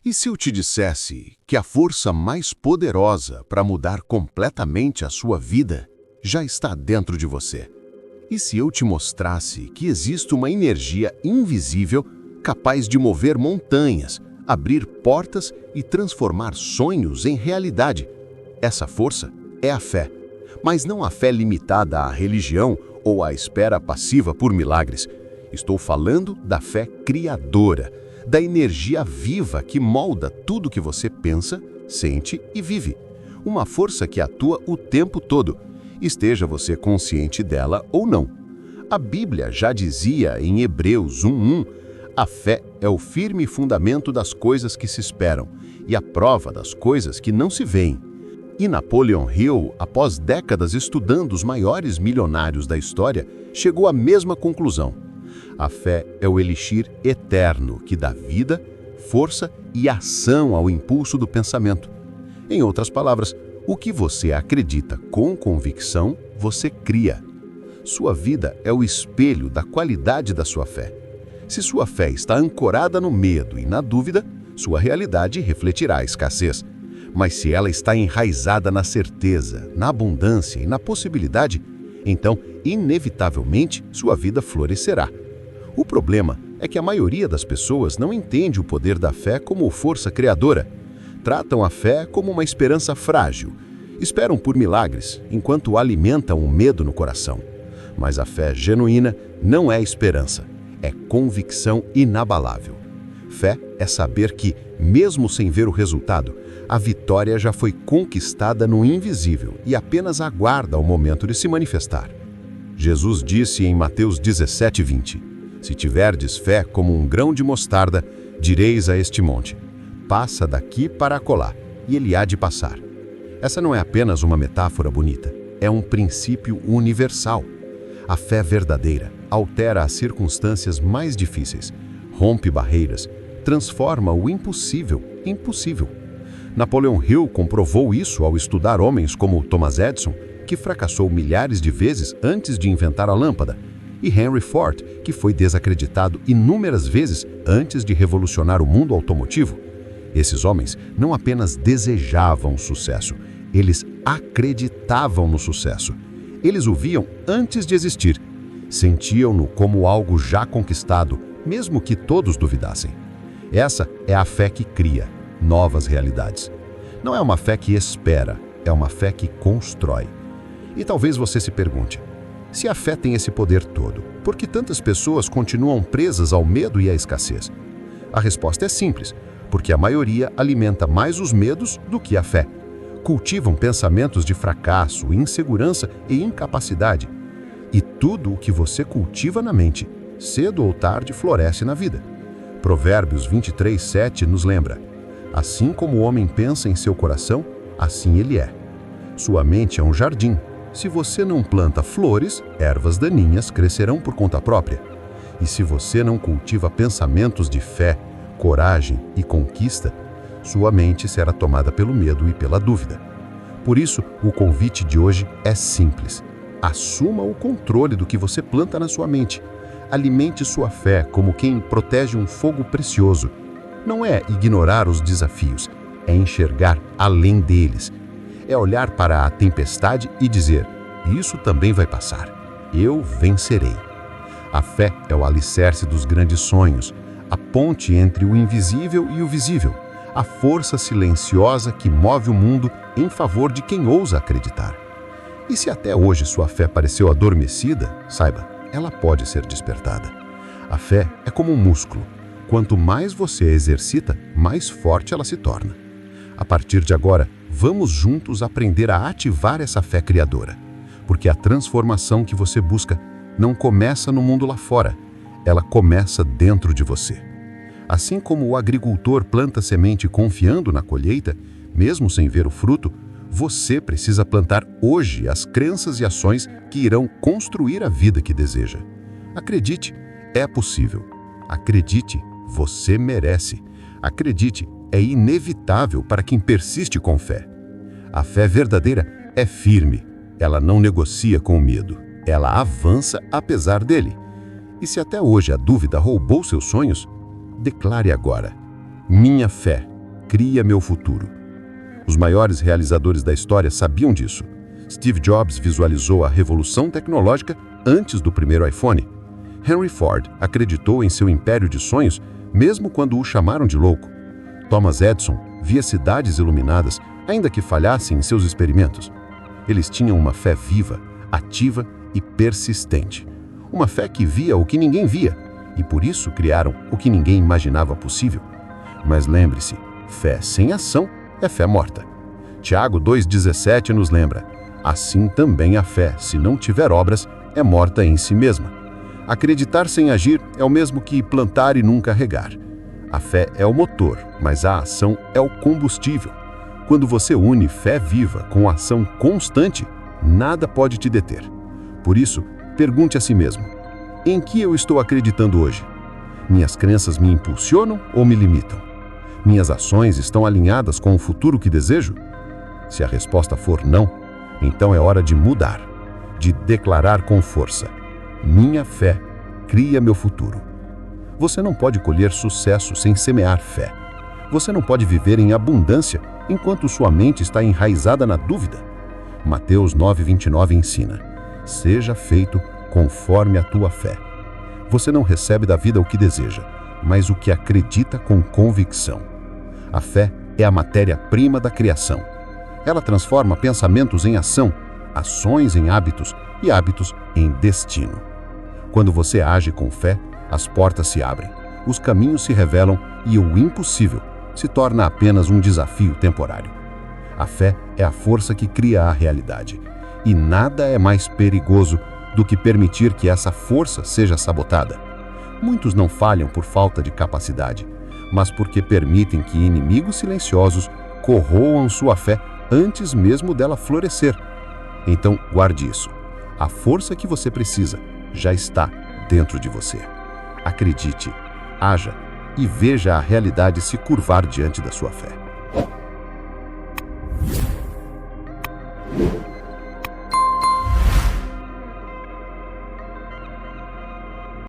E se eu te dissesse que a força mais poderosa para mudar completamente a sua vida já está dentro de você? E se eu te mostrasse que existe uma energia invisível capaz de mover montanhas, abrir portas e transformar sonhos em realidade? Essa força é a fé, mas não a fé limitada à religião ou à espera passiva por milagres. Estou falando da fé criadora, da energia viva que molda tudo que você pensa, sente e vive. Uma força que atua o tempo todo, esteja você consciente dela ou não. A Bíblia já dizia em Hebreus 1:1, a fé é o firme fundamento das coisas que se esperam e a prova das coisas que não se veem. E Napoleon Hill, após décadas estudando os maiores milionários da história, chegou à mesma conclusão. A fé é o elixir eterno que dá vida, força e ação ao impulso do pensamento. Em outras palavras, o que você acredita com convicção, você cria. Sua vida é o espelho da qualidade da sua fé. Se sua fé está ancorada no medo e na dúvida, sua realidade refletirá a escassez. Mas se ela está enraizada na certeza, na abundância e na possibilidade, então, inevitavelmente, sua vida florescerá. O problema é que a maioria das pessoas não entende o poder da fé como força criadora. Tratam a fé como uma esperança frágil. Esperam por milagres, enquanto alimentam o medo no coração. Mas a fé genuína não é esperança, é convicção inabalável. Fé é saber que, mesmo sem ver o resultado, a vitória já foi conquistada no invisível e apenas aguarda o momento de se manifestar. Jesus disse em Mateus 17:20, se tiverdes fé como um grão de mostarda, direis a este monte, passa daqui para acolá, e ele há de passar. Essa não é apenas uma metáfora bonita, é um princípio universal. A fé verdadeira altera as circunstâncias mais difíceis, rompe barreiras, transforma o impossível em possível. Napoleon Hill comprovou isso ao estudar homens como Thomas Edison, que fracassou milhares de vezes antes de inventar a lâmpada, e Henry Ford, que foi desacreditado inúmeras vezes antes de revolucionar o mundo automotivo. Esses homens não apenas desejavam sucesso, eles acreditavam no sucesso. Eles o viam antes de existir. Sentiam-no como algo já conquistado, mesmo que todos duvidassem. Essa é a fé que cria novas realidades. Não é uma fé que espera, é uma fé que constrói. E talvez você se pergunte, se a fé tem esse poder todo, por que tantas pessoas continuam presas ao medo e à escassez? A resposta é simples, porque a maioria alimenta mais os medos do que a fé. Cultivam pensamentos de fracasso, insegurança e incapacidade. E tudo o que você cultiva na mente, cedo ou tarde, floresce na vida. Provérbios 23:7 nos lembra, assim como o homem pensa em seu coração, assim ele é. Sua mente é um jardim. Se você não planta flores, ervas daninhas crescerão por conta própria. E se você não cultiva pensamentos de fé, coragem e conquista, sua mente será tomada pelo medo e pela dúvida. Por isso, o convite de hoje é simples. Assuma o controle do que você planta na sua mente. Alimente sua fé como quem protege um fogo precioso. Não é ignorar os desafios, é enxergar além deles. É olhar para a tempestade e dizer, isso também vai passar. Eu vencerei. A fé é o alicerce dos grandes sonhos, a ponte entre o invisível e o visível, a força silenciosa que move o mundo em favor de quem ousa acreditar. E se até hoje sua fé pareceu adormecida, saiba, ela pode ser despertada. A fé é como um músculo. Quanto mais você a exercita, mais forte ela se torna. A partir de agora, vamos juntos aprender a ativar essa fé criadora. Porque a transformação que você busca não começa no mundo lá fora, ela começa dentro de você. Assim como o agricultor planta semente confiando na colheita, mesmo sem ver o fruto, você precisa plantar hoje as crenças e ações que irão construir a vida que deseja. Acredite, é possível. Acredite, você merece. Acredite, é inevitável para quem persiste com fé. A fé verdadeira é firme. Ela não negocia com o medo. Ela avança apesar dele. E se até hoje a dúvida roubou seus sonhos, declare agora: minha fé cria meu futuro. Os maiores realizadores da história sabiam disso. Steve Jobs visualizou a revolução tecnológica antes do primeiro iPhone. Henry Ford acreditou em seu império de sonhos mesmo quando o chamaram de louco. Thomas Edison via cidades iluminadas, ainda que falhassem em seus experimentos. Eles tinham uma fé viva, ativa e persistente. Uma fé que via o que ninguém via, e por isso criaram o que ninguém imaginava possível. Mas lembre-se, fé sem ação é fé morta. Tiago 2,17 nos lembra: assim também a fé, se não tiver obras, é morta em si mesma. Acreditar sem agir é o mesmo que plantar e nunca regar. A fé é o motor, mas a ação é o combustível. Quando você une fé viva com ação constante, nada pode te deter. Por isso, pergunte a si mesmo: em que eu estou acreditando hoje? Minhas crenças me impulsionam ou me limitam? Minhas ações estão alinhadas com o futuro que desejo? Se a resposta for não, então é hora de mudar, de declarar com força: minha fé cria meu futuro. Você não pode colher sucesso sem semear fé. Você não pode viver em abundância enquanto sua mente está enraizada na dúvida. Mateus 9,29 ensina: seja feito conforme a tua fé. Você não recebe da vida o que deseja, mas o que acredita com convicção. A fé é a matéria-prima da criação. Ela transforma pensamentos em ação, ações em hábitos e hábitos em destino. Quando você age com fé, as portas se abrem, os caminhos se revelam e o impossível se torna apenas um desafio temporário. A fé é a força que cria a realidade, e nada é mais perigoso do que permitir que essa força seja sabotada. Muitos não falham por falta de capacidade, mas porque permitem que inimigos silenciosos corroam sua fé antes mesmo dela florescer. Então, guarde isso. A força que você precisa já está dentro de você. Acredite, haja e veja a realidade se curvar diante da sua fé.